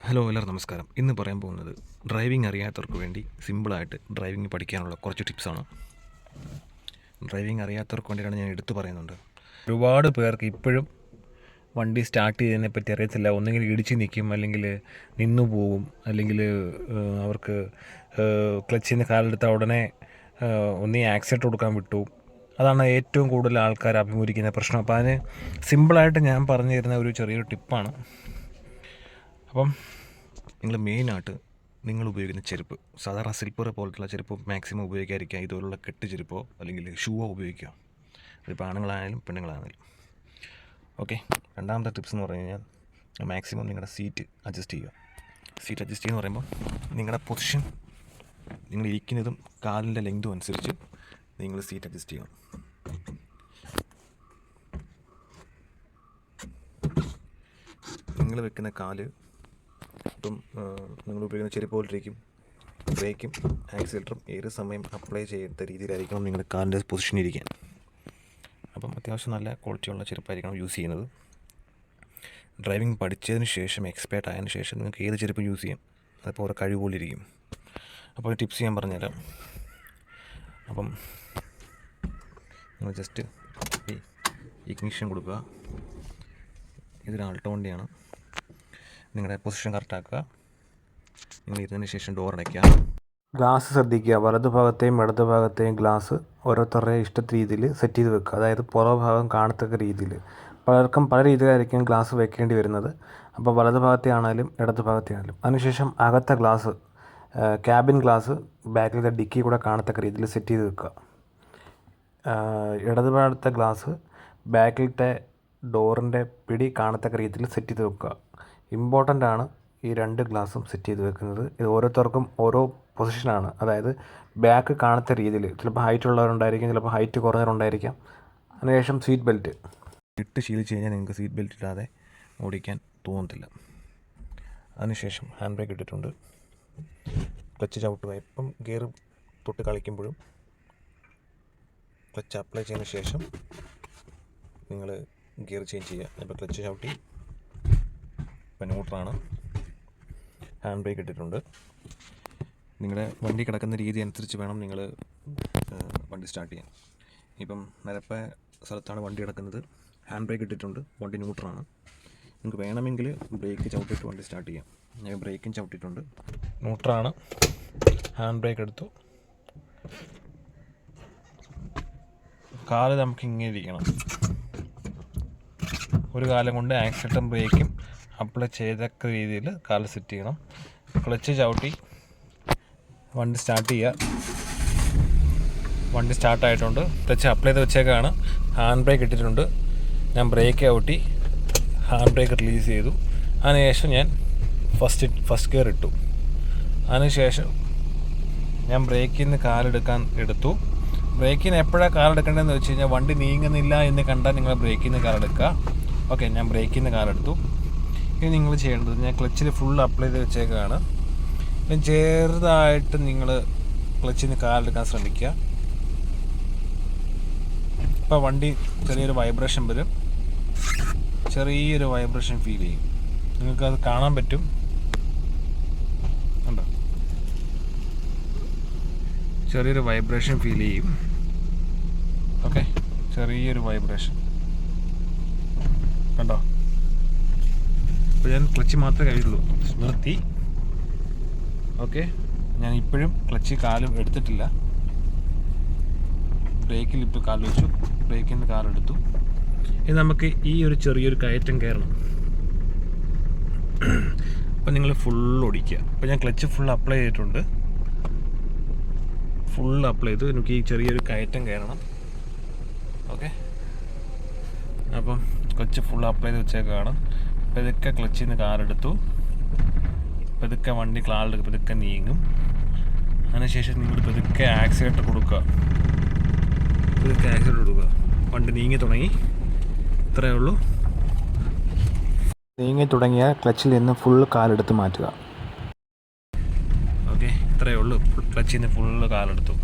Hello എല്ലാവർക്കും നമസ്കാരം. ഇന്ന് പറയാൻ പോകുന്നത് ഡ്രൈവിംഗ് അറിയാത്തവർക്ക് വേണ്ടി സിമ്പിളായിട്ട് ഡ്രൈവിംഗ് പഠിക്കാനുള്ള കുറച്ച് ടിപ്സാണ്. ഡ്രൈവിംഗ് അറിയാത്തവർക്ക് വേണ്ടിയിട്ടാണ് ഞാൻ എടുത്തു പറയുന്നുണ്ട്. ഒരുപാട് പേർക്ക് ഇപ്പോഴും വണ്ടി സ്റ്റാർട്ട് ചെയ്യുന്നതിനെ പറ്റി അറിയത്തില്ല. ഒന്നെങ്കിൽ ഇടിച്ച് നിൽക്കും, അല്ലെങ്കിൽ നിന്നു പോവും, അല്ലെങ്കിൽ അവർക്ക് ക്ലച്ചിൽ നിന്ന് കാലെടുത്താൽ ഉടനെ ഒന്നീ ആക്സിഡൻറ്റ് കൊടുക്കാൻ വിട്ടു. അതാണ് ഏറ്റവും കൂടുതൽ ആൾക്കാർ അഭിമുഖീകരിക്കുന്ന പ്രശ്നം. അപ്പോൾ അതിന് സിമ്പിളായിട്ട് ഞാൻ പറഞ്ഞു തരുന്ന ഒരു ചെറിയൊരു ടിപ്പാണ്. അപ്പം നിങ്ങൾ മെയിനായിട്ട് നിങ്ങൾ ഉപയോഗിക്കുന്ന ചെരുപ്പ്, സാധാരണ സ്ലിപ്പർ പോലത്തുള്ള ചെരുപ്പ് മാക്സിമം ഉപയോഗിക്കാതിരിക്കുക. ഇതുപോലുള്ള കെട്ട് ചെരുപ്പോ അല്ലെങ്കിൽ ഷൂവോ ഉപയോഗിക്കുക. അതിപ്പോൾ ആണുങ്ങളായാലും പെണ്ണുങ്ങളായാലും. ഓക്കെ, രണ്ടാമത്തെ ടിപ്സ് എന്ന് പറഞ്ഞു കഴിഞ്ഞാൽ മാക്സിമം നിങ്ങളുടെ സീറ്റ് അഡ്ജസ്റ്റ് ചെയ്യുക. സീറ്റ് അഡ്ജസ്റ്റ് ചെയ്യുക എന്ന് പറയുമ്പോൾ നിങ്ങളുടെ പൊസിഷൻ, നിങ്ങൾ ഇരിക്കുന്നതും കാലിൻ്റെ ലെങ്തും അനുസരിച്ച് നിങ്ങൾ സീറ്റ് അഡ്ജസ്റ്റ് ചെയ്യണം. നിങ്ങൾ വെക്കുന്ന കാല് ഇപ്പം നിങ്ങൾ ഉപയോഗിക്കുന്ന ചെരുപ്പ് പോലിരിക്കും. ബ്രേക്കും ആക്സിലേറ്ററും ഏത് സമയം അപ്ലൈ ചെയ്ത രീതിയിലായിരിക്കണം നിങ്ങളുടെ കാലിൻ്റെ പൊസിഷൻ ഇരിക്കാൻ. അപ്പം അത്യാവശ്യം നല്ല ക്വാളിറ്റിയുള്ള ചെരുപ്പായിരിക്കണം യൂസ് ചെയ്യുന്നത്. ഡ്രൈവിംഗ് പഠിച്ചതിന് ശേഷം, എക്സ്പേർട്ട് ആയതിനു ശേഷം നിങ്ങൾക്ക് ഏത് ചെരുപ്പ് യൂസ് ചെയ്യാം. അതിപ്പോൾ ഓരോ കഴിവ് പോലെ ഇരിക്കും. അപ്പോൾ ഒരു ടിപ്സ് ഞാൻ പറഞ്ഞുതരാം. അപ്പം നിങ്ങൾ ജസ്റ്റ് ഈ ഇഗ്നിഷൻ കൊടുക്കുക. ഇതൊരു ആൾട്ടോ വണ്ടിയാണ്. നിങ്ങളുടെ പൊസിഷൻ കറക്റ്റാക്കുക. നിങ്ങൾ ഇരുന്നതിന് ശേഷം ഡോർ അടയ്ക്കുക. ഗ്ലാസ് ശ്രദ്ധിക്കുക. വലതുഭാഗത്തെയും ഇടതുഭാഗത്തെയും ഗ്ലാസ് ഓരോരുത്തരുടെ ഇഷ്ട രീതിയിൽ സെറ്റ് ചെയ്ത് വെക്കുക. അതായത് പുറഭാഗം കാണത്തക്ക രീതിയിൽ. പലർക്കും പല രീതിയിലായിരിക്കും ഗ്ലാസ് വെക്കേണ്ടി വരുന്നത്. അപ്പോൾ വലതുഭാഗത്തെ ആണെങ്കിലും ഇടതുഭാഗത്തെ ആണെങ്കിലും. അതിനുശേഷം അകത്തെ ഗ്ലാസ്, ക്യാബിൻ ഗ്ലാസ് ബാക്കിലത്തെ ഡിക്കി കൂടെ കാണത്തക്ക രീതിയിൽ സെറ്റ് ചെയ്ത് വെക്കുക. ഇടതുഭാഗത്തെ ഗ്ലാസ് ബാക്കിലത്തെ ഡോറിൻ്റെ പിടി കാണത്തക്ക രീതിയിൽ സെറ്റ് ചെയ്ത് വെക്കുക. ഇമ്പോർട്ടൻ്റ് ആണ് ഈ രണ്ട് ഗ്ലാസും സെറ്റ് ചെയ്ത് വെക്കുന്നത്. ഇത് ഓരോരുത്തർക്കും ഓരോ പൊസിഷനാണ്. അതായത് ബാക്ക് കാണത്ത രീതിയിൽ. ചിലപ്പോൾ ഹൈറ്റ് ഉള്ളവരുണ്ടായിരിക്കും, ചിലപ്പോൾ ഹൈറ്റ് കുറഞ്ഞവരുണ്ടായിരിക്കാം. അതിനുശേഷം സീറ്റ് ബെൽറ്റ് ഇട്ട് ശീലിച്ച് കഴിഞ്ഞാൽ നിങ്ങൾക്ക് സീറ്റ് ബെൽറ്റ് ഇല്ലാതെ ഓടിക്കാൻ തോന്നത്തില്ല. അതിനുശേഷം ഹാൻഡ് ബ്രേക്ക് ഇട്ടിട്ടുണ്ട്. ക്ലച്ച് ചവിട്ടുക. ഇപ്പം ഗിയർ തൊട്ട് കളിക്കുമ്പോഴും ക്ലച്ച് അപ്ലൈ ചെയ്തതിന് ശേഷം നിങ്ങൾ ഗിയർ ചേഞ്ച് ചെയ്യുക. ഇപ്പോൾ ക്ലച്ച് ചവിട്ടി, ഇപ്പം ന്യൂട്രാണ്. ഹാൻഡ് ബ്രേക്ക് ഇട്ടിട്ടുണ്ട്. നിങ്ങളുടെ വണ്ടി കിടക്കുന്ന രീതി അനുസരിച്ച് വേണം നിങ്ങൾ വണ്ടി സ്റ്റാർട്ട് ചെയ്യാൻ. ഇപ്പം നിരപ്പായ സ്ഥലത്താണ് വണ്ടി കിടക്കുന്നത്. ഹാൻഡ് ബ്രേക്ക് ഇട്ടിട്ടുണ്ട്. വണ്ടി ന്യൂട്രാണ്. നിങ്ങൾക്ക് വേണമെങ്കിൽ ബ്രേക്ക് ചവിട്ടിയിട്ട് വണ്ടി സ്റ്റാർട്ട് ചെയ്യാം. ഞാൻ ബ്രേക്കും ചവിട്ടിയിട്ടുണ്ട്. ന്യൂട്രാണ്. ഹാൻഡ് ബ്രേക്ക് എടുത്തു. കാല് നമുക്ക് ഇങ്ങനെ ഇരിക്കണം. ഒരു കാലം കൊണ്ട് ആക്സിലേറ്ററും ബ്രേക്കും അപ്ലൈ ചെയ്തക്ക രീതിയിൽ കാല് സെറ്റ് ചെയ്യണം. ക്ലച്ച് ചവിട്ടി വണ്ടി സ്റ്റാർട്ട് ചെയ്യുക. വണ്ടി സ്റ്റാർട്ടായിട്ടുണ്ട്. ക്ലച്ച് അപ്ലൈ ചെയ്ത് വെച്ചേക്കാണ്. ഹാൻഡ് ബ്രേക്ക് ഇട്ടിട്ടുണ്ട്. ഞാൻ ബ്രേക്ക് ചവിട്ടി ഹാൻഡ് ബ്രേക്ക് റിലീസ് ചെയ്തു. അതിനുശേഷം ഞാൻ ഫസ്റ്റ് ഗിയർ ഇട്ടു. അതിനുശേഷം ഞാൻ ബ്രേക്കിൽ നിന്ന് കാലെടുക്കാൻ എടുത്തു. ബ്രേക്കിൽ നിന്ന് എപ്പോഴാണ് കാലെടുക്കേണ്ടതെന്ന് വെച്ച് കഴിഞ്ഞാൽ വണ്ടി നീങ്ങുന്നില്ല എന്ന് കണ്ടാൽ നിങ്ങൾ ബ്രേക്കിൽ നിന്ന് കാലെടുക്കുക. ഓക്കെ, ഞാൻ ബ്രേക്കിൽ നിന്ന് കാലെടുത്തു. ഇനി നിങ്ങൾ ചെയ്യേണ്ടത്, ഞാൻ ക്ലച്ചിൽ ഫുൾ അപ്ലൈ ചെയ്ത് വെച്ചേക്കാണ്. പിന്നെ ചെറുതായിട്ട് നിങ്ങൾ ക്ലച്ചിൽ നിന്ന് കാലെടുക്കാൻ ശ്രമിക്കുക. ഇപ്പോൾ വണ്ടി ചെറിയൊരു വൈബ്രേഷൻ വരും. ചെറിയൊരു വൈബ്രേഷൻ ഫീൽ ചെയ്യും. നിങ്ങൾക്കത് കാണാൻ പറ്റും. കണ്ടോ? ചെറിയൊരു വൈബ്രേഷൻ ഫീൽ ചെയ്യും. ഓക്കെ, ചെറിയൊരു വൈബ്രേഷൻ കണ്ടോ? അപ്പോൾ ഞാൻ ക്ലച്ച് മാത്രമേ കഴിയുള്ളൂ. നിർത്തി. ഓക്കെ, ഞാൻ ഇപ്പോഴും ക്ലച്ച് കാലും എടുത്തിട്ടില്ല. ബ്രേക്കിൽ ഇപ്പോൾ കാല് വെച്ചു. ബ്രേക്കിൽ നിന്ന് കാലെടുത്തു. ഇനി നമുക്ക് ഈ ഒരു ചെറിയൊരു കയറ്റം കയറണം. അപ്പോൾ നിങ്ങൾ ഫുൾ ഓടിക്കുക. അപ്പോൾ ഞാൻ ക്ലച്ച് ഫുൾ അപ്ലൈ ചെയ്തിട്ടുണ്ട്. ഫുൾ അപ്ലൈ ചെയ്തു. എനിക്ക് ഈ ചെറിയൊരു കയറ്റം കയറണം. ഓക്കെ, അപ്പം ക്ലച്ച് ഫുൾ അപ്ലൈ ചെയ്ത് വെച്ചേക്കാണ്. പതുക്കെ ക്ലച്ചിൽ നിന്ന് കാലെടുത്തു. പതുക്കെ വണ്ടി കാലെടുക്കുക. പതുക്കെ നീങ്ങും. അതിനുശേഷം നിങ്ങൾ പതുക്കെ ആക്സിലേറ്റർ കൊടുക്കുക. പതുക്കെ ആക്സിലേറ്റർ കൊടുക്കുക. വണ്ടി നീങ്ങി തുടങ്ങി. ഇത്രയേ ഉള്ളൂ. നീങ്ങി തുടങ്ങിയ ക്ലച്ചിൽ നിന്ന് ഫുൾ കാലെടുത്ത് മാറ്റുക. ഓക്കെ, ഇത്രയേ ഉള്ളൂ. ക്ലച്ചിൽ നിന്ന് ഫുള്ള് കാലെടുത്തു.